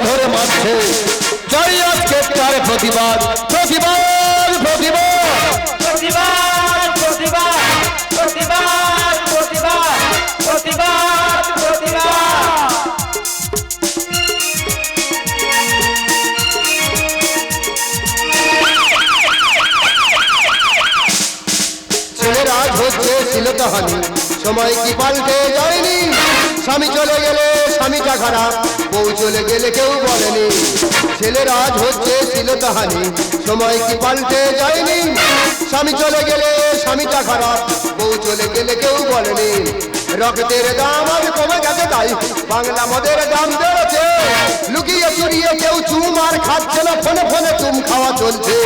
ধরে মারছে। চাই আজকে তার প্রতিবাদ, প্রতিবাদ, প্রতিবাদ, প্রতিবাদ, প্রতিবাদ, প্রতিবাদ, প্রতিবাদ, প্রতিবাদ, প্রতিবাদ। ছেলের আজ হচ্ছে শ্লীলতাহানি, সময় কি পাল্টে যায়নি? স্বামী চলে গেলে স্বামীটা খারাপ, বউ চলে গেলে কেউ বলেনি। ছেলের আজ হচ্ছে শ্লীলতাহানি, সময় কি পাল্টে যায়নি? স্বামী চলে গেলে স্বামীটা খারাপ, বউ চলে গেলে কেউ বলেনি। রক্তের দাম আর কমে গেছে তাই বাংলা মদের দাম বেড়েছে। লুকিয়ে চুরিয়ে কেউ চুম আর খাচ্ছে না, ফোনে ফোনে চুম খাওয়া চলছে।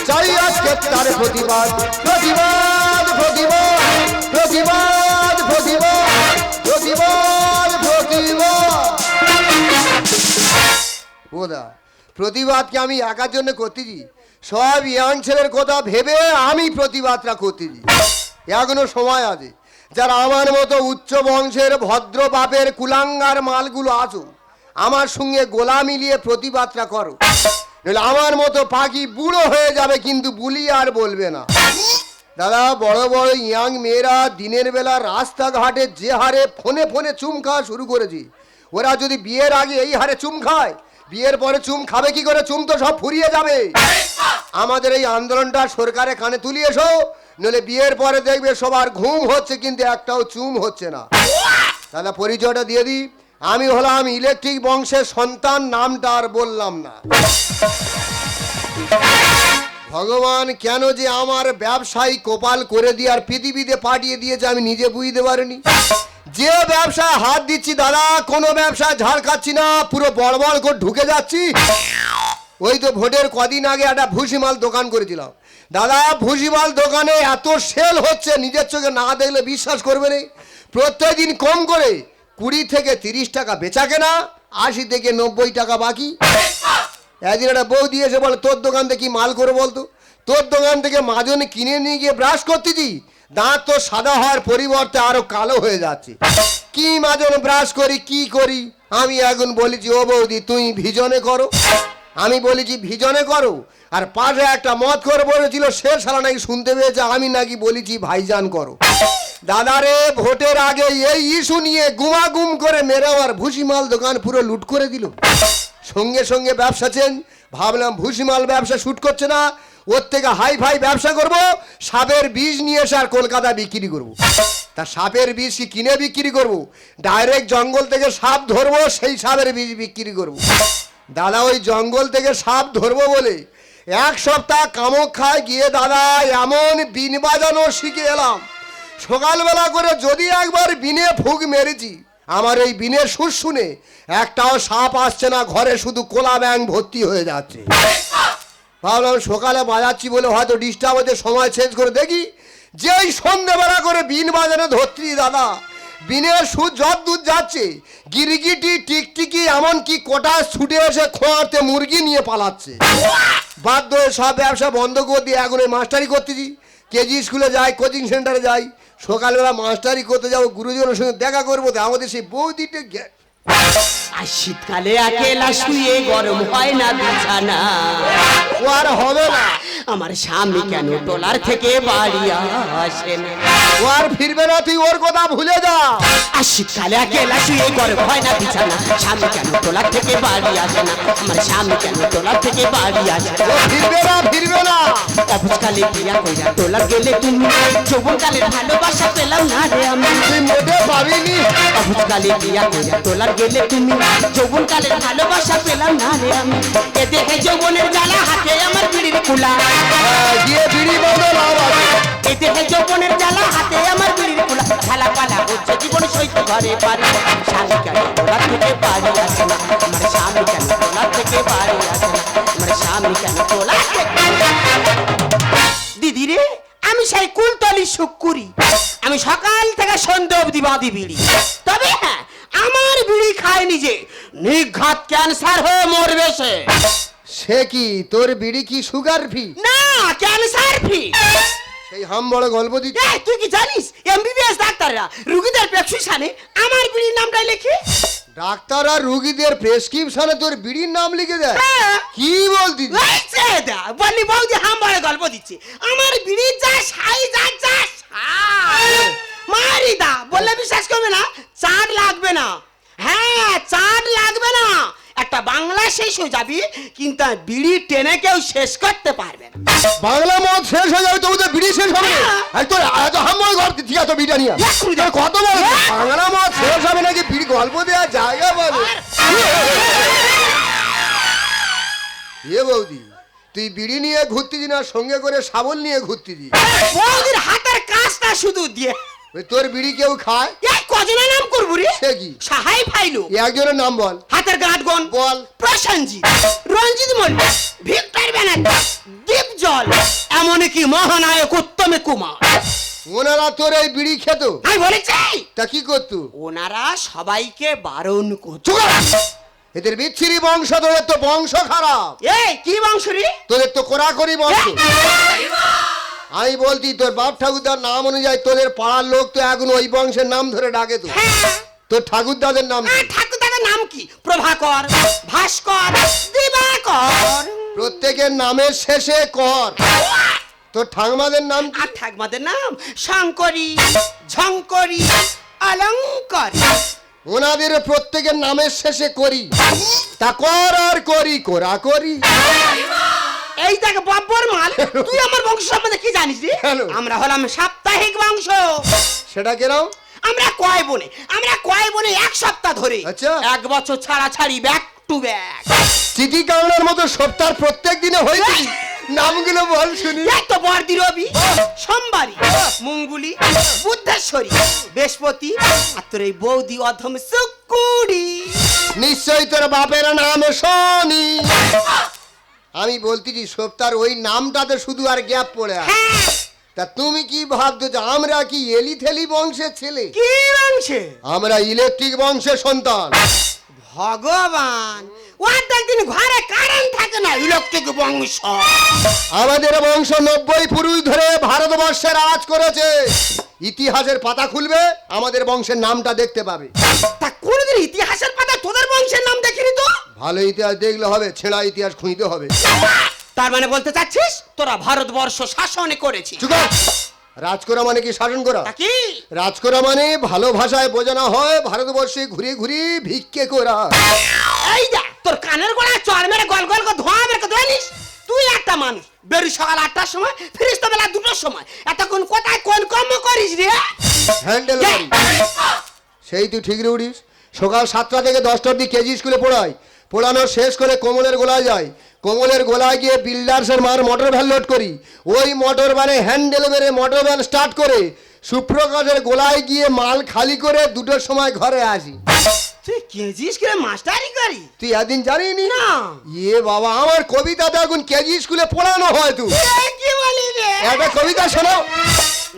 চাই আজকে তার প্রতিবাদ, প্রতিবাদ, প্রতিবাদ, প্রতিবাদ, প্রতিবাদ, প্রতিবাদ, প্রতিবাদ। ওদা প্রতিবাদকে আমি একার জন্য করতেছি? সব ইয়াং ছেলের কথা ভেবে আমি প্রতিবাদটা করতেছি। এখনো সময় আছে। যারা আমার মতো উচ্চ বংশের ভদ্র বাপের কুলাঙ্গার মালগুলো আছো, আমার সঙ্গে গোলা মিলিয়ে প্রতিবাদটা করো। আমার মতো পাখি বুড়ো হয়ে যাবে কিন্তু বুলি আর বলবে না। দাদা, বড় বড় ইয়াং মেয়েরা দিনের বেলা রাস্তাঘাটে যে হারে ফোনে ফোনে চুম খাওয়া শুরু করেছে, ওরা যদি বিয়ের আগে এই হারে চুম খায়, বিয়ের পরে চুম খাবে কি করে? চুম তো সব ফুরিয়ে যাবে। আমাদের এই আন্দোলনটা সরকারে কানে তুলি এসো, নইলে বিয়ের পরে দেখবে সবার ঘুম হচ্ছে কিন্তু একটাও চুম হচ্ছে না। দাদা, পরিচয়টা দিয়ে দিই, আমি হলাম ইলেকট্রিক বংশের সন্তান, নামটা আর বললাম না। ভগবান কেন যে আমার ব্যবসায়ী কপাল করে দিয়ে আর পৃথিবীতে পাঠিয়ে দিয়েছে আমি নিজে বুঝতে পারিনি। যে ব্যবসা হাত দিচ্ছি দাদা, কোনো ব্যবসা ঝাড় খাচ্ছি না, পুরো বড় বড় করে ঢুকে যাচ্ছি। ওই তো ভোটের কদিন আগে একটা ভুসিমাল দোকান করেছিলাম দাদা। ভুসিমাল দোকানে এত সেল হচ্ছে নিজের চোখে না দেখলে বিশ্বাস করবে না। প্রত্যেক দিন কম করে 20 থেকে 30 টাকা বেচা কেনা, 80 থেকে 90 টাকা বাকি। একদিন একটা বউ দিয়েছে, বলে তোর দোকান থেকে কি মাল করে বলতো? তোর দোকান থেকে মাজন কিনে নিয়ে গিয়ে ব্রাশ করতেছি, দাঁত তো সাদা হওয়ার পরিবর্তে আরো কালো হয়ে যাচ্ছে। কি মাজন ব্রাশ করি কি করি? আমি এখন বলেছি, ও বৌদি তুই ভিজনে করো। আমি বলেছি ভিজনে করো, আর পাশে একটা মদ করে বলেছিল, সে শালা নাকি শুনতে পেয়েছে আমি নাকি বলেছি ভাইজান করো। দাদারে, ভোটের আগে এই ইস্যু নিয়ে গুমাগুম করে মেরে আমার ভুসিমাল দোকান পুরো লুট করে দিল। সঙ্গে সঙ্গে ব্যবসা চেঞ্জ। ভাবলাম ভুসিমাল ব্যবসা শুট করছে না, ওর থেকে হাই ফাই ব্যবসা করব, সাপের বীজ নিয়ে এসে আর কলকাতা বিক্রি করব। তা সাপের বীজ কি কিনে বিক্রি করব? ডাইরেক্ট জঙ্গল থেকে সাপ ধরবো, সেই সাপের বীজ বিক্রি করব। দাদা, ওই জঙ্গল থেকে সাপ ধরবো বলে 1 সপ্তাহ কামক খায় গিয়ে দাদা এমন বিন বাজানো শিখে এলাম। সকালবেলা করে যদি একবার বিনে ফুক মেরেছি, আমার এই বিনের সুর শুনে একটাও সাপ আসছে না, ঘরে শুধু কোলা ব্যাং ভর্তি হয়ে যাচ্ছে। ভাবলাম সকালে বাজাচ্ছি বলে হয়তো ডিস্টার্ব হচ্ছে, সময় চেঞ্জ করে দেখি। যেই সন্ধ্যেবেলা করে বিন বাজানো ধরছি দাদা, বিনের সুর যত দূর যাচ্ছে, গিরগিটি টিকটিকি এমনকি কোটা ছুটে এসে খোঁয়াতে মুরগি নিয়ে পালাচ্ছে। বাধ্য হয়ে সব ব্যবসা বন্ধ করে দিয়ে এখন ওই মাস্টারি করতেছি। কেজি স্কুলে যাই, কোচিং সেন্টারে যাই। সকালবেলা মাস্টারি করতে যাবো, গুরুজনের সঙ্গে দেখা করবো, তো আমাদের সেই বৌদিটা আর শীতকালে একেলা শুয়ে গরম হয় না বিছানা, ও আর হবে না। আমার স্বামী কেন টোলার থেকে বাড়ি আসে না? ও আর ফিরবে না, তুই ওর কথা ভুলে যা। আর শীতকালে একেলা শুয়ে গরম হয় না বিছানা, স্বামী কেন টোলার থেকে বাড়ি আসে না? আমার স্বামী কেন টোলার থেকে বাড়ি আসে না? ও ফিরবে না, ফিরবে না। অবুজকালে বিয়া কইরা টোলার গেলে তুমি, যৌবনকালের ভালোবাসা পেলাম না রে আমি। তুই মোটে পাবিনি। অবুজকালে বিয়া কইরা টোলার গেলে তুমি, যৌবনকালের ভালোবাসা পেলাম না রে আমি। এ দেখে যৌবনের জ্বালা, হাতে আমার বিড়ির কুলা, গিয়ে বিড়ি বন্ধ লাভ আছে। এ দেখে যৌবনের জ্বালা, হাতে আমার বিড়ির কুলা। ঝালা পালা হচ্ছে জীবন সইতে ঘরে পারি। স্বামী কেন টোলার থেকে বাড়ি আসে না? আমার স্বামী কেন টোলার থেকে বাড়ি আসে না? আমার স্বামী কেন টোলার থেকে। দিদি রে, আমি সেই কুলতলি শুকুরি, আমি সকাল থেকে সন্ধ্যা অবধি বাঁধি বিড়ি। তবে হ্যাঁ, আমার বিড়ি খায় নিজে, নিঘাত ক্যান্সার হয়ে মরবে সে। সে কি তোর বিড়ি কি সুগার ফ্রি? না, ক্যান্সার ফ্রি। সেই হাম বড় গল্প দিচ্ছি। তুই কি জানিস এমবিবিএস ডাক্তাররা রুগীদের প্রেসক্রিপশনে আমার বিড়ির নামটা লেখে? ডাক্তার আর রুগীদের প্রেসক্রিপশনে তোর বিড়ির নাম লিখে দেয়? হ্যাঁ। কি বলতি? বললি বৌদি হাম্বারে গল্প দিচ্ছে আমার বিড়ির যা সাইজ আর যা মারি দা বললে বিশ্বাস করবে না, চাট লাগবে না। হ্যাঁ, চাট লাগবে না, একটা বাংলা শেষ হয়ে যাবি, কিন্তু আর বিড়ি টেনে কেউ শেষ করতে পারবে না। বাংলা মদ শেষ হয়ে যাবে তবু তো বিড়ি শেষ হবে না। হ্যাঁ। আর তোর এত হাম্ময় ঘর ঠিক আছে বিড়িটা নিয়ে তোর কত বড় বাংলা মদ শেষ হবে নাকি বিড়ি গল্প দেওয়া জায়গা বলে। এ বৌদি, তুই বিড়ি নিয়ে ঘুরতিস না সঙ্গে করে শাবল নিয়ে ঘুরতিস? বৌদির হাতের কাজটা শুধু দিয়ে ওই তোর বিড়ি কেউ খায়? এই কজনের নাম করবো রে? সে কি? সাহাই ফাইলো। একজনের নাম বল। হাতের গাঁট গন বল। প্রসেনজিৎ, রঞ্জিত মল্লিক, ভিক্টর ব্যানার্জি, দীপ জল, এমনকি মহানায়ক উত্তম কুমার। ওনারা তোর এই বিড়ি খেত? আমি বলেছি তা কি করতো? ওনারা সবাইকে বারণ করত। চুপ কর! এদের বিচ্ছিরি বংশ, তোদের তো বংশ খারাপ। এই কি বংশ রে? তোদের তো কোরাকরি বংশ। আমি বলতি তোর বাপ ঠাকুরদার নাম অনুযায়ী তোদের পাড়ার লোক তো এখন ওই বংশের নাম ধরে ডাকে। তো তোর ঠাকুরদাদের নাম কি? ঠাকুর দাদার নাম কি? প্রভাকর, ভাস্কর, দিবাকর। প্রত্যেকের নামের শেষে কর। তোর ঠাকুমাদের নাম কি? আর ঠাকুমাদের নাম শঙ্করী, ঝঙ্করী, অলঙ্করী। ওনাদের প্রত্যেকের নামের শেষে করি। তা কর আর করি, কোরা করি। এই দেখ বাব্বর মাল, তুই আমার বংশ সম্বন্ধে কি জানিস রে? কেন? আমরা হলাম সাপ্তাহিক বংশ। সেটা কেরাম? আমরা কয় বনে এক সপ্তাহ ধরে, আচ্ছা। এক বছর ছাড়া ছাড়ি ব্যাক টু ব্যাক। চিঠি কামড়ার মতো সপ্তাহ প্রত্যেক দিনে হয়েছে। নামগুলো বল শুনি। এই তো বর্দি রবি, সোমবারী, মঙ্গুলি, বুদ্ধেশ্বরী, বৃহস্পতি, আর তোর এই বৌদি অধম শুকুরি। নিশ্চয়ই তোর বাপের নাম শনি। আমি বলতেছি সপ্তাহের ওই নামটাতে শুধু আর গ্যাপ পড়ে আছে। হ্যাঁ, তা তুমি কি ভাবছো যে আমরা কি এলিথেলি বংশের ছেলে? কি বংশে? আমরা ইলেকট্রিক বংশের সন্তান। ভগবান, ওর দিন ঘরে কারেন্ট থাকে না, ইলেকট্রিক বংশ। আমাদের বংশ 90 পুরুষ ধরে ভারতবর্ষে রাজ করেছে। ইতিহাসের পাতা খুলবে, আমাদের বংশের নামটা দেখতে পাবে। তা কোনদিন ইতিহাসের পাতা তোদের বংশের নাম দেখিনি তো? ভালো ইতিহাস দেখলে হবে, ছেঁড়া ইতিহাস খুঁজতে হবে। তার মানে বলতে চাচ্ছিস তোরা ভারতবর্ষ শাসন করেছিস? চুপ কর! রাজ করা মানে কি শাসন করা? তা কি? রাজ করা মানে ভালো ভাষায় বোঝানো হয় ভারতবর্ষে ঘুরে ঘুরে ভিক্ষে করা। এই যা তোর কানের গোড়া চর মেরে গল গল করে ধোঁয়া বের করে দেনিস। তুই একটা মানুষ, বেরু সকাল 8টার সময়, ফিরিস তো বেলা 2টার সময়। এতক্ষণ কোথায় কোন কর্ম করিস রে? হ্যান্ডেল করি। সেই তুই ঠিক রে উঠিস। সকাল 7টা থেকে 10টা অবধি কেজি স্কুলে পড়াই। পড়ানো শেষ করে কোমলের গোলায় যাই। কোমলের গোলায় গিয়ে বিল্ডার্সের মার মোটর ভ্যান লোড করি। ওই মোটর ভ্যানে হ্যান্ডেল মেরে মোটর ভ্যান স্টার্ট করে সুপ্রকাশের গোলায় গিয়ে মাল খালি করে 2টোর সময় ঘরে আসি। তুই কেজি স্কুলে মাস্টারি করি? তুই একদিন জানিনি? না। ইয়ে বাবা, আমার কবিতা তো এখন কেজি স্কুলে পড়ানো হয়। তুই কি বলি রে? একটা কবিতা শোনাও।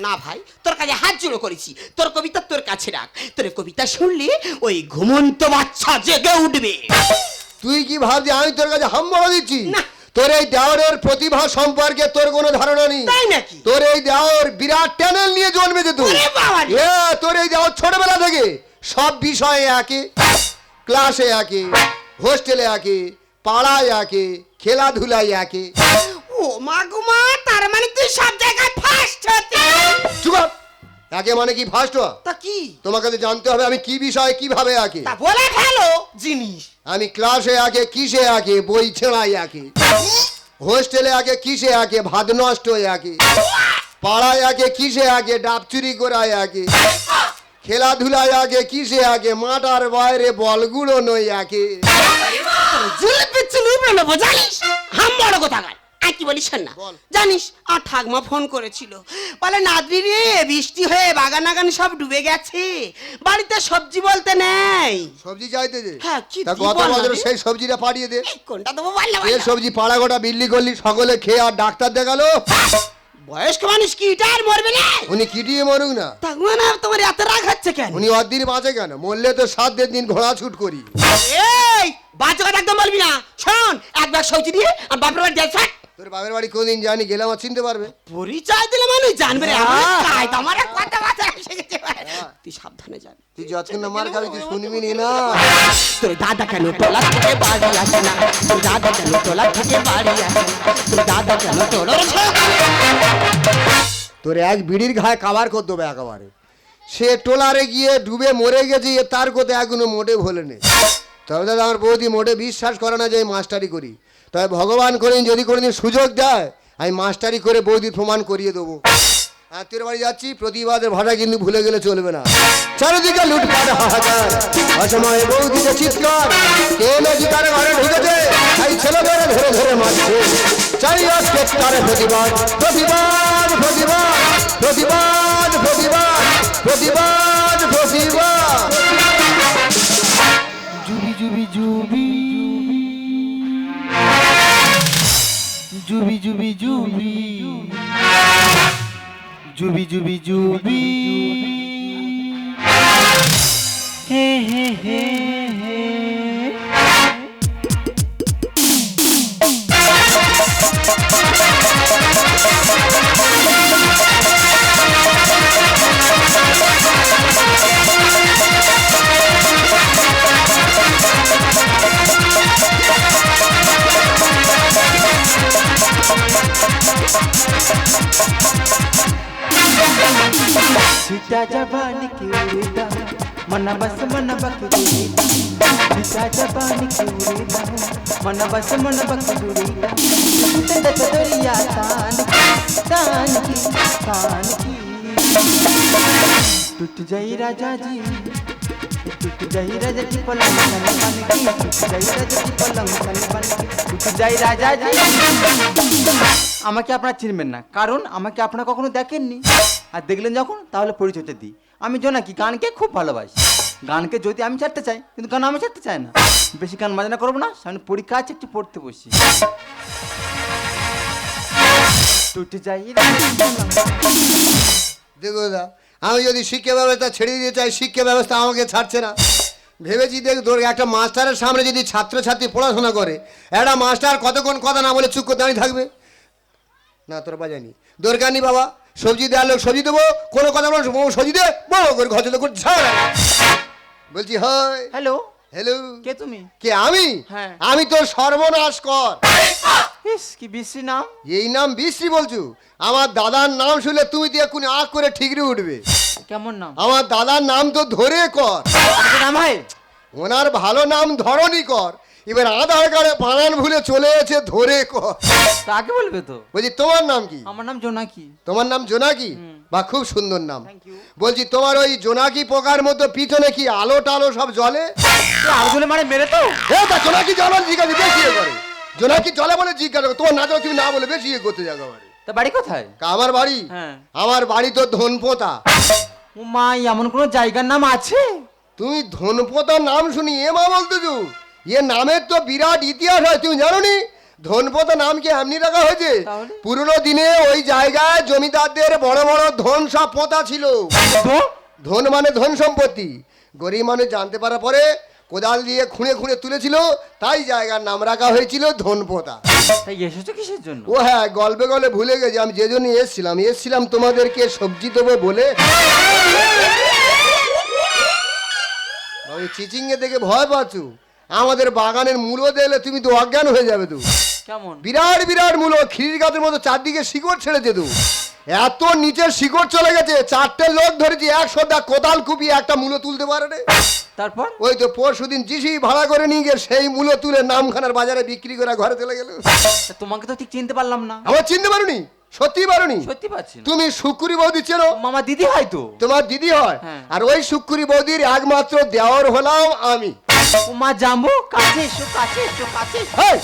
না ভাই, তোর কাছে হাত জোড়ো করেছি, তোর কবিতা তোর কাছে রাখ। তোর কবিতা শুনলে ওই ঘুমন্ত বাচ্চা জেগে উঠবে। তুই কি ভাবছি আমি তোর কাছে হাম্বড়া দিচ্ছি? না। তোর এই দেওরের প্রতিভা সম্পর্কে তোর কোনো ধারণা নেই। তাই নাকি? তোর এই দেওর বিরাট চ্যানেল নিয়ে জন্মেছে তুই। ওরে বাবা রে। তোর এই দেওর ছোটবেলা থেকে সব বিষয়ে একে, ক্লাসে একে, হোস্টেলে একে, পাড়ায় একে, খেলাধুলায় একে। ও মা গো মা, তার মানে তুই সব জায়গায় ফার্স্ট হতে। চুপ কর! একে মানে কি ফার্স্ট হওয়া? তা কি? তোমাকে তো জানতে হবে আমি কি বিষয়ে কিভাবে একে। তা বলে ফেলো জিনিস। আমি ক্লাসে আগে কিসে আগে, বই ছেঁড়াই আগে, হোস্টেলে আগে কিসে আগে, ভাত নষ্ট হয়ে আগে, পাড়ায় আগে কিসে আগে, ডাব চুরি করায় আগে, খেলাধুলায় আগে কিসে আগে, মাটার বাইরে বলগুলো নই আগে। জিলিপি চিলিপি নেবো জানিস? হাম বড় কথা গায়। আর কি বলিস না বল। জানিস, আর ঠাকমা ফোন করেছিল, বলে নাদরি রে বৃষ্টি হয়ে বাগান আগান সব ডুবে গেছে, বাড়িতে সবজি বলতে নেই। সবজি চাইতে যে? হ্যাঁ, কি তা দিব গত না বছর রে? সেই সবজিটা পাঠিয়ে দে। এই কোনটা দেবো বললে যে সবজি পাড়া গোটা বিল্লি করলি, সকলে খেয়ে আর ডাক্তার দেখালো। বয়স্ক মানুষ কি আর মরবে না? উনি কিটিয়ে মরুক না। ঠাকুমা না, তোমার এত রাগ হচ্ছে কেন? উনি অদ্দিন বাঁচে কেন? মরলে তো 7 দিন ঘোড়া ছুট করি। এই বাচ্চা কথা একদম বলবি না। শোন, এক ব্যাগ সবজি দিয়ে আর বাপের বাড়ি যাই। তোর বাপের বাড়ি কোনদিন জানি গেলে আমার চিনতে পারবে। পরিচয় দিলে মানুষ জানবে রে হ্যাঁ। তোমার কথা বাতা এসে গেছে তুই সাবধানে যাবি তুই যতক্ষণ না মার খাবি তুই শুনবি নি না। তোর দাদা কেন টোলা থেকে বাড়ি আসে না তোর দাদা কেন টোলা থেকে বাড়ি আসে না তোর দাদা কেন টোলা তোর এক বিড়ির ঘায়ে কাবার করে দেবে একেবারে। সে টোলারে গিয়ে ডুবে মরে গেছে, এ তার কথা এখনো মোটে ভোলে নেই। তবে দাদা আমার বৌদি মোটে বিশ্বাস করে না যে আমি মাস্টারি করি। তবে ভগবান করেন যদি কোনোদিন সুযোগ দেয় আমি মাস্টারি করে বৌদির প্রমাণ করিয়ে দেবো। আত্মীয় বাড়ি যাচ্ছি, প্রতিবাদের ভাষা কিন্তু ভুলে গেলে চলবে না। চারিদিকে লুটপাট হাহাকার, অসময়ে বৌদিতে চিৎকার, কে নাকি তার ঘরে ঢুকেছে, তাই ছেলেমেয়েরা ধরে ধরে মারছে। চাই আজকে তার প্রতিবাদ, প্রতিবাদ, প্রতিবাদ, প্রতিবাদ, প্রতিবাদ, প্রতিবাদ, প্রতিবাদ। জুবি জুবি জুবি জুবি জুবি জুবি জুবি জুবি জুবি হে হে হে হে सीता जबान की उड़ीदा मना बस मन बक उड़ीदा सीता जबान की उड़ीदा मना बस मन बक उड़ीदा तंद तदरिया तान की टूट जाई राजा जी टूट जाई राजा की पलंग तन बन की टूट जाई राजा की पलंग तन बन की टूट जाई राजा जी আমাকে আপনারা চিনবেন না, কারণ আমাকে আপনারা কখনো দেখেননি। আর দেখলেন যখন, তাহলে পরিচয়টা দিই। আমি জোনাকি, গানকে খুব ভালোবাসি। গানকে যদি আমি ছাড়তে চাই, কিন্তু গান আমি ছাড়তে চাই না। বেশি গান বাজনা করবো না, সামনে পরীক্ষা আছে, একটু পড়তে বসি। টুটে যাই দেখো দাদা, আমি যদি শিক্ষা ব্যবস্থা ছেড়ে দিতে চাই, শিক্ষা ব্যবস্থা আমাকে ছাড়ছে না। ভেবেছি দেখ, তোর একটা মাস্টারের সামনে যদি ছাত্রছাত্রী পড়াশোনা করে, একটা মাস্টার কতক্ষণ কথা না বলে চুপ করে দাঁড়িয়ে থাকবে? না, তোর বাজানি দরকার নেই বাবা। সবজি দেওয়ার লোক সবজি দেবো, কোনো কথা বলো সবজি দে, বড় করে ঘর করে ঝাড়া। বলছি হয় হ্যালো হ্যালো, কে তুমি? কে আমি? হ্যাঁ। আমি তোর সর্বনাশ কর। ইস কি বিশ্রী নাম। এই নাম বিশ্রী বলছু? আমার দাদার নাম শুনলে তুমি দিয়ে কোন আঁক করে ঠিকরে উঠবে। কেমন নাম? আমার দাদার নাম তো ধরে কর। নাম হয় ওনার ভালো নাম ধরনি কর, এবার আধার কার্ডে বানান ভুলে চলে এসে ধরে কর। তাকে বলবে তো। বলছি তোমার নাম কি? আমার নাম জোনাকি। তোমার নাম জোনাকি? বা খুব সুন্দর নাম। Thank you. বলছি তোমার ওই জোনাকি পোকার মতো পিছনে কি আলো টালো সব জ্বলে? আরো জলে মারে মেরে তো। তা জোনাকি জল জিজ্ঞাসা বেশি ইয়ে করে, জোনাকি জলে বলে জিজ্ঞাসা করে, তোমার না জল তুমি না বলে বেশি ইয়ে করতে যাবো। তা বাড়ি কোথায়? আমার বাড়ি? হ্যাঁ। আমার বাড়ি তো ধনপোতা। ও মা, এমন কোনো জায়গার নাম আছে? তুমি ধনপোতার নাম শুনি এ মা বলতেছো? এ নামের তো বিরাট ইতিহাস হয়, তুমি জানো নি? ধনপোতা নাম কি এমনি রাখা হয়েছে? তাহলে? পুরনো দিনে ওই জায়গায় জমিদারদের বড় বড় ধন সব পোতা ছিল। ধন মানে ধন সম্পত্তি। গরিব মানুষ জানতে পারার পরে কোদাল দিয়ে খুঁড়ে খুঁড়ে তুলেছিল, তাই জায়গার নাম রাখা হয়েছিল ধনপোতা। তাই এসেছো কিসের জন্য? ও হ্যাঁ, গল্পে গল্পে ভুলে গেছি আমি যে জন্য এসছিলাম তোমাদেরকে সবজি দেবো বলে। চিচিংয়ে দেখে ভয় পাচ্ছু? আমাদের বাগানের মূলো দেখলে তুমি তো অজ্ঞান হয়ে যাবে। তো কেমন? বিরাট বিরাট মূলো, খিরির গাছের মতো চারদিকে শিকড় ছেড়েছে। তো এত নিচের শিকড় চলে গেছে, 4টে লোক ধরেছি, 100টা কোদাল কুপিয়ে একটা মূলো তুলতে পারে রে। তারপর? ওই তো পরশুদিন জিসি ভাড়া করে নিয়ে গিয়ে সেই মূলো তুলে নামখানার বাজারে বিক্রি করে ঘরে চলে গেল। তা তোমাকে তো ঠিক চিনতে পারলাম না। আমার চিনতে পারোনি? সত্যি পারোনি? সত্যি পাচ্ছি না। তুমি শুকুরি বৌদি চেনো? মামা দিদি হয়তো। তোমার দিদি হয়। হ্যাঁ। আর ওই শুকুরি বৌদির একমাত্র দেওর হলাম আমি। ও মা জাম্বু, কাছে এসো, কাছে এসো, কাছে এসো। হেই!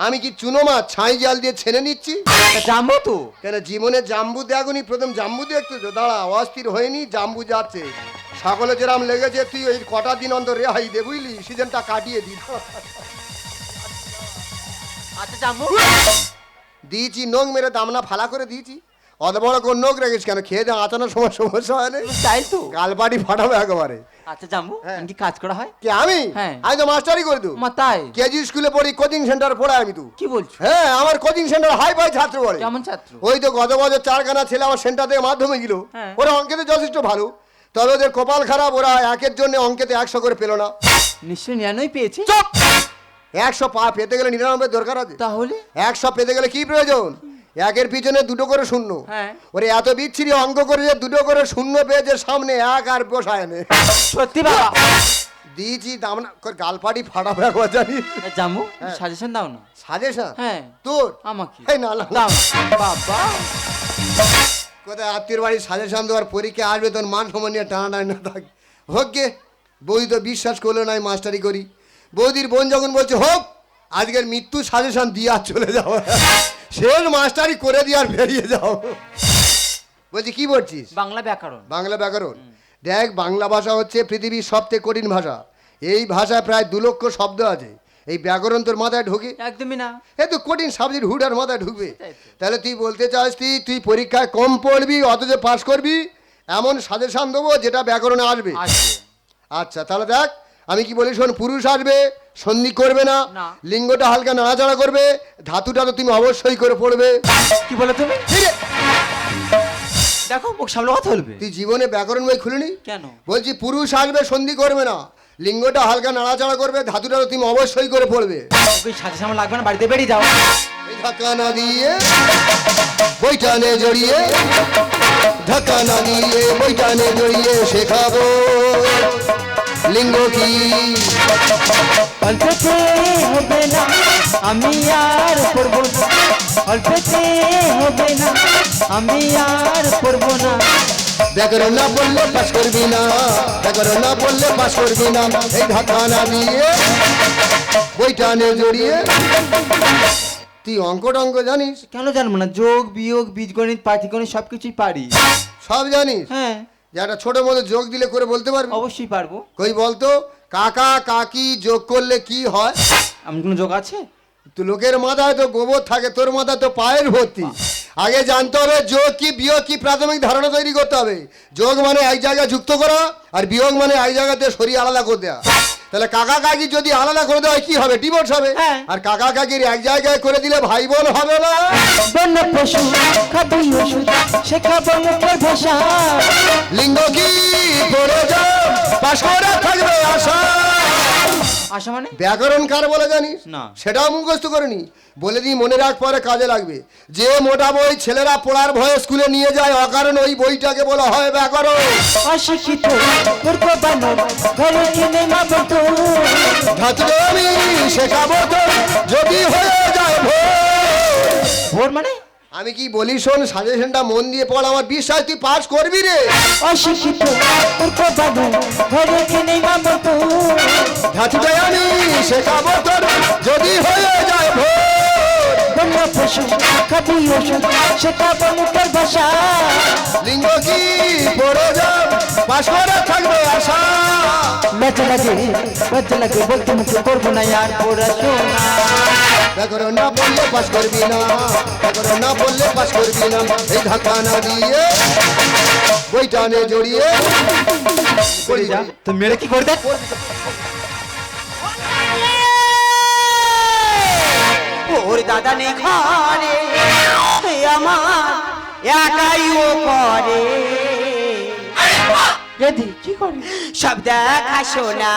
আমি কি চুনো মাছ ছাই জাল দিয়ে ছেড়ে নিচ্ছি? তা জাম্বু তো। কেন জীবনে জাম্বু দেখনি? প্রথম জাম্বু দেখতেছো? দাঁড়া, অস্থির হয়নি, জাম্বু যাচ্ছে। সকলে যেরাম লেগেছে, তুই ওই কটা দিন অন্তর রেহাই দে, বুঝলি? সিজনটা কাটিয়ে দি। আচ্ছা জাম্বু। দিয়েছি নোং মেরে দামনা ফালা করে দিয়েছি। অত বড় কোন নোক রেখেছিস কেন? খেয়ে দিয়ে আঁচানোর সময় সমস্যা হয় না? তাই তো। গালপাটি ফাটাবে একেবারে। আচ্ছা জাম্বু, হ্যাঁ। কি কাজ করা হয়? কি আমি? হ্যাঁ। আমি তো মাস্টারি করে দু। মা তাই? কেজি স্কুলে পড়ি, কোচিং সেন্টার পড়াই আমি তো। কি বলছো? হ্যাঁ, আমার কোচিং সেন্টার হাই ফাই ছাত্র পড়ে। কেমন ছাত্র? ওই তো গত বছর 4খানা ছেলে আমার সেন্টার থেকে মাধ্যমে গেল। হ্যাঁ। ওরা অঙ্কেতে যথেষ্ট ভালো, তবে ওদের কপাল খারাপ, ওরা একের জন্য অঙ্কেতে 100 করে পেল না। নিশ্চয়ই 99 পেয়েছে। চুপ! 100 পেতে গেলে 99 দরকার আছে। তাহলে 100 পেতে গেলে কি প্রয়োজন? একের পিছনে 2 করে শূন্য। হ্যাঁ। ওরে এত বিচ্ছিরি অঙ্ক করে যে 2 করে শূন্য পেয়েছে, সামনে 1 আর বসায় নে। সত্যি বাবা? দিয়েছি দাম না, গালপাটি ফাটাবে একবার জানি। জাম্বু, হ্যাঁ। সাজেশন দাও না। সাজেশন? হ্যাঁ। তোর? আমাকে এই না না না। দাও বাবা। কোথায় আত্মীয় বাড়ির সাজেশন দেওয়ার পরীক্ষা আসবে, তোর মান সম্মান নিয়ে টানাটানি না থাক। হোক গে, বৌদি তো বিশ্বাস করলো না আমি মাস্টারি করি। বৌদির বোন যখন বলছে হোক, আজকের মৃত্যু সাজেশন দিয়ে আর চলে যাও, শেষ মাস্টারি করে দিয়ে আর বেরিয়ে যাও। বলছি কি বলছিস? বাংলা ব্যাকরণ। বাংলা ব্যাকরণ। দেখ, বাংলা ভাষা হচ্ছে পৃথিবীর সবথেকে কঠিন ভাষা। এই ভাষায় প্রায় 2 লক্ষ শব্দ আছে। এই ব্যাকরণ তোর মাথায় ঢোকে? একদমই না। এ তো কঠিন সাবজেক্ট, হুডার মাথায় ঢুকবে? তাই তো। তাহলে তুই বলতে চাস তুই পরীক্ষায় কম পড়বি অথচ পাস করবি, এমন সাজেশন দেবো যেটা ব্যাকরণে আসবে। আসবে। আচ্ছা তাহলে দেখ, আমি কি বলি শোন, পুরুষ আসবে, সন্ধি করবে না, না। লিঙ্গটা হালকা নাড়াচাড়া করবে, ধাতুটা তো তুমি অবশ্যই করে পড়বে। কি বলে তুমি? ঠিক আছে? দেখো মুখ সামলে কথা বলবে। তুই জীবনে ব্যাকরণ বই খুলিনি? কেন? বলছি পুরুষ আসবে, সন্ধি করবে না, লিঙ্গটা হালকা নাড়াচাড়া করবে, ধাতুটা তো তুমি অবশ্যই করে পড়বে। ওই সাজেশন লাগবে না, বাড়িতে বেরিয়ে যাও। এই ধাক্কা না দিয়ে বইটানে জড়িয়ে, ধাক্কা না দিয়ে বইটানে জড়িয়ে শেখাবো লিঙ্গ কি। অল্পতে হবে না, আমি আর পড়বো না। অল্পতে হবে না, আমি আর পড়বো না। ব্যাকরণ না পড়লে পাস করবি না, ব্যাকরণ না পড়লে পাস করবি না। এই ধাক্কা না দিয়ে বইটানে জড়িয়ে। তুই অঙ্ক টঙ্ক জানিস? কেন জানবো না? যোগ বিয়োগ বীজগণিত পাটিগণিত সবকিছুই পারি। সব জানিস? হ্যাঁ যে একটা ছোট মতো যোগ দিলে করে বলতে পারবি? অবশ্যই পারবো। কই বলতো, কাকা কাকি যোগ করলে কি হয়? আমার কোনো যোগ আছে? তো লোকের মাথায় তো গোবর থাকে, তোর মাথায় তো পায়ের ভর্তি। আগে জানতে হবে যোগ কি বিয়োগ কি, প্রাথমিক ধারণা তৈরি করতে হবে। যোগ মানে এক জায়গায় যুক্ত করা, আর বিয়োগ মানে এক জায়গাতে সরিয়ে আলাদা করে দেওয়া। তাহলে কাকা কাকি যদি আলাদা করে দেওয়া হয় কি হবে? ডিভোর্স হবে। হ্যাঁ। আর কাকা কাকির এক জায়গায় করে দিলে ভাই বোন হবে না। বন্য পশু খাবি ওষুধ, শেখাবো মুখের ভাষা। লিঙ্গ কি পড়ে যাও, পাশ করে থাকবে আশা। আশা মানে? ব্যাকরণ কার বলে জানিস? না। সেটাও মুখস্থ করে নি, বলে দিই মনে রাখ, পরে কাজে লাগবে। যে মোটা বই ছেলেরা পড়ার ভয়ে স্কুলে নিয়ে যায়, অকারণ ওই বইটাকে বলা হয় ব্যাকরণ। অশিক্ষিত মূর্খ বানর, ঘরে কিনে মা বলতো। ধাতু আমি শেখাবো তো যদি হয়ে যায় ভোর। ভোর মানে? আমি কি বলি শোন, সাজেশনটা মন দিয়ে পড়, আমার বিশ্বাস তুই পাস করবি রে। অশিক্ষিত মূর্খ বানর, ঘরে কিনে মা বলতো। ধাতুটা আমি শেখাবো তো যদি হয়ে যায় ভোর। বন্য পশু খাবি ওষুধ, শেখাবো মুখের ভাষা। লিঙ্গ কি পড়ে যাও, পাশ করে থাকবে আশা। লজ্জা লাগে বলতে মুখে করবো না আর পড়াশোনা। ব্যাকরণ না পড়লে পাস করবি না, ব্যাকরণ না পড়লে পাস করবি না। এই ধাক্কা না দিয়ে বইটানে জড়িয়ে করে যা তো মেরে কি করে দেখ। ওর দাদা নেই ঘরে, আমার একাই ও করে। কি করে? সব দেখা শোনা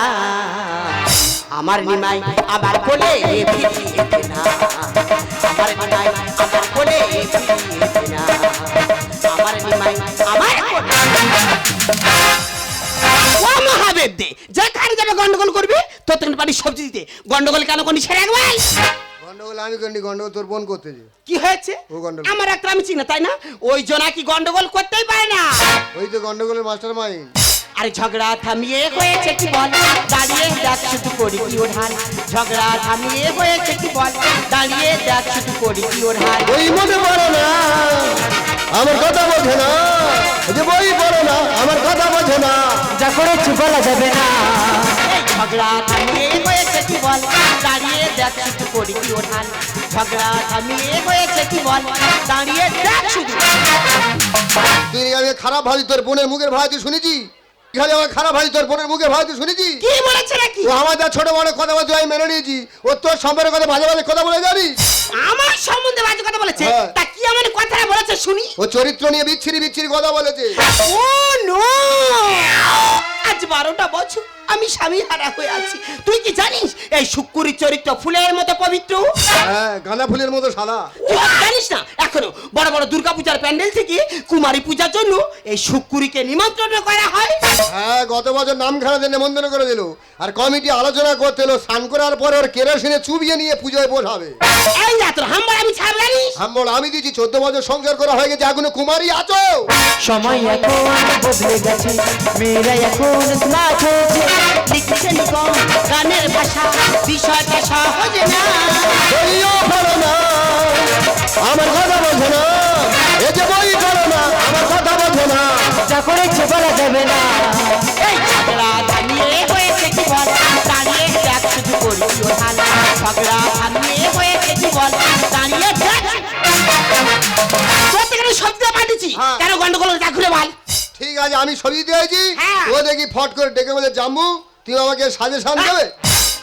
আমার নিমাই আমার কোলে ফিরিয়েছে না, আমার নিমাই আমার কোলে ফিরিয়েছে না, আমার নিমাই আমার কোলে। ও মহাদেব দে, যে কারি যাবে গন্ডগোল করবে তো তখন পারি সবজি দিতে, গন্ডগোল কেন কোনি ছেড়ে একবার। গন্ডগোল আমি করি, গন্ডগোল তোর বোন করতে যে। কি হয়েছে? ও গন্ডগোল। আমার একটা আমি চিনি তাই না, ওই জনা কি গন্ডগোল করতেই পারে না। ওই তো গন্ডগোলের মাস্টার মাইন্ড। আরে ঝগড়া থামিয়ে হয়েছে কি বল, দাঁড়িয়ে দেখ শুধু করি কি ওর হাল। ঝগড়া থামিয়ে হয়েছে কি বল, দাঁড়িয়ে দেখ শুধু করি কি ওর হাল। ওই মনে পড়ে না, আমার কথা বোঝে না, ওই যে বই পড়ে না, আমার কথা বোঝে না। যা করেছি বলা যাবে না। ঝগড়া থামিয়ে হয়েছে কি বল দাঁড়িয়ে দেখ শুধু করি কি ওঠান ঝগড়া থামিয়ে হয়েছে কি বল দাঁড়িয়ে দেখ শুধু তুই আমি খারাপ ভাবি তোর বোনের মুখের ভাই তুই শুনেছি খালি আমার খারাপ ভাই তোর বোনের মুখের ভাই তুই শুনেছি কি বলেছে নাকি ও আমার যা ছোট বড় কথা বলছে আমি মেনে নিয়েছি ও তোর সম্পর্কের কথা বাজে বাজে কথা বলে জানিস আমার সম্বন্ধে বাজে কথা বলেছে হ্যাঁ। তা কি এমন কথা বলেছে শুনি ও চরিত্র নিয়ে বিচ্ছিরি বিচ্ছিরি কথা বলেছে ও নো আজ 12টা বছর আমি স্বামী হারা হয়ে আছি তুই কি জানিস এই শুক্কুরি চরিত্র ফুলের মতো পবিত্র হ্যাঁ গাঁদা ফুলের মতো সাদা তুই আর জানিস না এখনো বড় বড় দুর্গা পূজার প্যান্ডেল থেকে কুমারী পূজার জন্য এই শুক্কুরিকে নিমন্ত্রণ করা হয় হ্যাঁ গত বছর নাম খানাতে নিমন্ত্রণ করে দিল আর কমিটি আলোচনা করতে এলো স্নান করার পরে ওর কেরোসিনে চুবিয়ে নিয়ে পুজোয় বসাবে এই যা তোর হাম্বার আমি ছাড় জানিস হাম্বল আমি দিয়েছি 14 বছর সংসার করা হয়ে গেছে এখনো কুমারী আছো সময় এখন বদলে গেছে মেয়েরা এখন স্মার্ট হয়েছে লিখছে নিগম গানের ভাষা বিষয়টা সহজ না বইও পড়ো না আমার কথা বোঝো না এই যে বই পড়ো না আমার কথা বোঝো না যা করেছে বলা যাবে না এই ঝগড়া থামিয়ে হয়েছে কি বল দাঁড়িয়ে দেখ শুধু করি কি ওঠান ঝগড়া থামিয়ে হয়েছে কি বল দাঁড়িয়ে দেখ তোর থেকে আমি শব্দ পাঠিয়েছি হ্যাঁ। কেন গন্ডগোল যা ঘুরে বল ঠিক আছে আমি সবই দিয়েছি হ্যাঁ। ও দেখি ফট করে ডেকে বলে জাম্বু তুমি আমাকে সাজেশন দেবে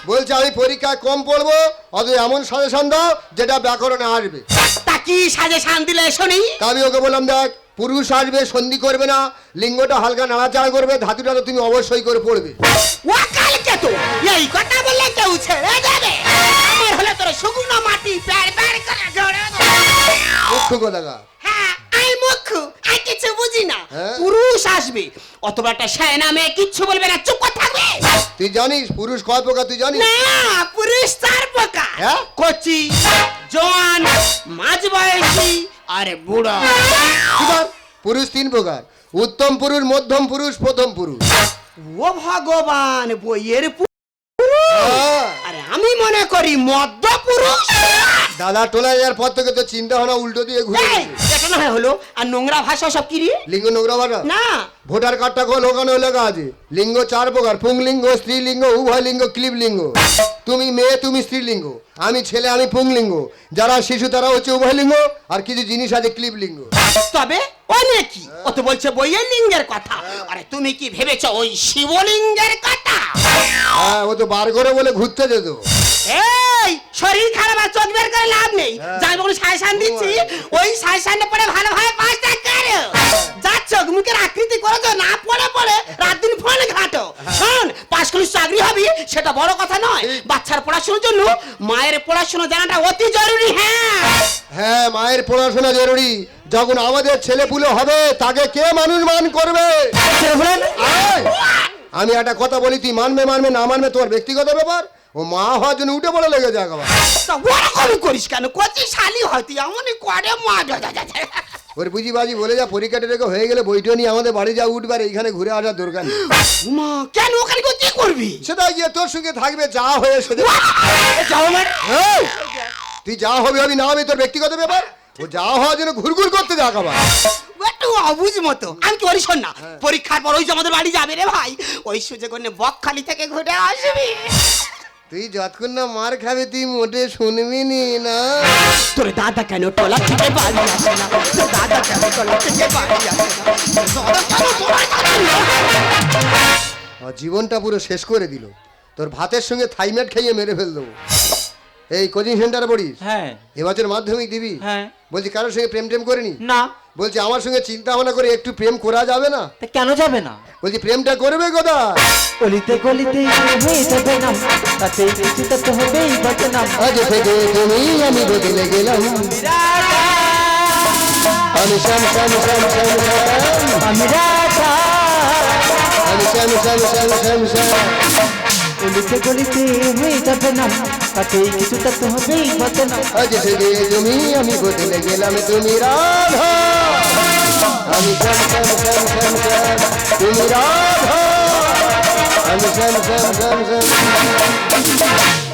বলছে আমি পরীক্ষায় কম পড়বো অত এমন সাজেশন দাও যেটা ব্যাকরণে আসবে তা কি সাজেশন দিলে শুনি তা আমি ওকে বললাম দেখ পুরুষ আসবে সন্ধি করবে না লিঙ্গটা হালকা নাড়াচাড়া করবে ধাতুটা তো তুমি অবশ্যই করে পড়বে ওয়াকালকে তো এই কথা বললে কেউ ছেড়ে যাবে আমার হলে তোর শুকনো মাটি প্যার প্যার করে ঝরে মুখ্য কথা হ্যাঁ আই মুখ আই কিছু বুঝি না হ্যাঁ? পুরুষ আসবে অতটা একটা শায়না মেয়ে কিচ্ছু বলবে না চুপ করে থাকবে তুই জানিস পুরুষ কয় প্রকার তুই জানিস না পুরুষ 4 প্রকার হ্যাঁ? কচি জোয়ান মাঝ বয়সী আরে বুড়া সুতরাং পুরুষ 3 প্রকার উত্তম পুরুষ মধ্যম পুরুষ প্রথম পুরুষ ও ভগবান বইয়ের হ্যাঁ। আরে আমি মনে করি মধ্য পুরুষ দাদা টোলা যাওয়ার পর থেকে তো চিন্তা ভাবনা উল্টো দিয়ে ঘুরে এই, গেছে। এটা না হয় হলো আর নোংরা ভাষা সব কি রে লিঙ্গ নোংরা ভাষা না ভোটার কার্ডটা খোল ওখানে লেখা আছে লিঙ্গ 4 প্রকার পুংলিঙ্গ স্ত্রীলিঙ্গ উভয় লিঙ্গ ক্লিবলিঙ্গ তুমি মেয়ে তুমি স্ত্রীলিঙ্গ আমি ছেলে আমি পুংলিঙ্গ যারা শিশু তারা হচ্ছে উভয় লিঙ্গ আর কিছু জিনিস আছে ক্লিবলিঙ্গ তবে অনেকই ও তো বলছে বইয়ের লিঙ্গের কথা আরে তুমি কি ভেবেছো ওই শিবলিঙ্গের কথা হ্যাঁ ও তো বার করে বলে ঘুরতে যেত এই শরীর খারাপ আর চোখ বের করে লাভ নেই যাই বলে সাইসান দিচ্ছি ওই সাইসানে পরে ভালোভাবে 5 টাকা করো যা চোখ মুখের আকৃতি করো তো না পড়ে পড়ে রাত দিন ফোন ঘাটো শোন পাশ করে চাকরি হবে সেটা বড় কথা নয় বাচ্চার পড়াশোনার জন্য মায়ের পড়াশোনা জানাটা অতি জরুরি হ্যাঁ হ্যাঁ মায়ের পড়াশোনা জরুরি যখন আমাদের ছেলেপুলে হবে তাকে কে মানুষ মান করবে আয়! আমি একটা কথা বলি তুই মানবে মানবে না মানবে তোমার ব্যক্তিগত ব্যাপার ও মা হওয়ার জন্য উঠে পড়ে লেগে যাক আবার তা ওরকম করিস কেন কচি শালি হয় তুই এমনই করে মা ওর বুঝি বাজি বলে যা পরীক্ষাটা রেখে হয়ে গেলে বইটা নিয়ে আমাদের বাড়ি যা উঠবার এইখানে ঘুরে আসার দরকার নেই মা কেন ওখানে গিয়ে কি করবি সেটা গিয়ে তোর সঙ্গে থাকবে যা হয়ে সেটা যাও আমার এই! তুই যা হবে হবি না হবে তোর ব্যক্তিগত ব্যাপার ও যা হওয়ার জন্য ঘুরঘুর করতে যাক আবার একটু অবুঝ মতো আমি কি বলি শোন না পরীক্ষার পর ওই যে আমাদের বাড়ি যাবে রে ভাই ওই সুযোগ করে বকখালি থেকে ঘুরে আসবি তুই যতক্ষণ না মার খাবে তুই মোটে শুনবি নি না তোর দাদা কেন টলা থেকে বাড়ি আসে না তোর দাদা কেন টলা থেকে বাড়ি আসে না আর জীবনটা পুরো শেষ করে দিল তোর ভাতের সঙ্গে থাইমেট খাইয়ে মেরে ফেল দেবো এই কোচিং সেন্টারে পড়িস হ্যাঁ এবছর মাধ্যমিক দিবি হ্যাঁ বলছি কারোর সঙ্গে প্রেম টেম করিনি না বলছি আমার সঙ্গে চিন্তা ভাবনা করে একটু প্রেম করা যাবে না তা কেন যাবে না বলছি প্রেমটা করবে কোথা গলিতে গলিতে হয়ে যাবে না তাতে কিছু তো হবেই বদনাম আজ থেকে তুমি আমি বদলে গেলাম আমি শ্যাম শ্যাম শ্যাম শ্যাম শ্যাম আমি রাজা আমি শ্যাম শ্যাম শ্যাম শ্যাম শ্যাম গলিতে গলিতে হয়ে যাবে না তাতে কিছু তো হবেই বদনাম আজ থেকে তুমি আমি বদলে গেলাম তুমি রাধা আমি শ্যাম শ্যাম শ্যাম শ্যাম শ্যাম তুমি রাধা আমি শ্যাম শ্যাম শ্যাম শ্যাম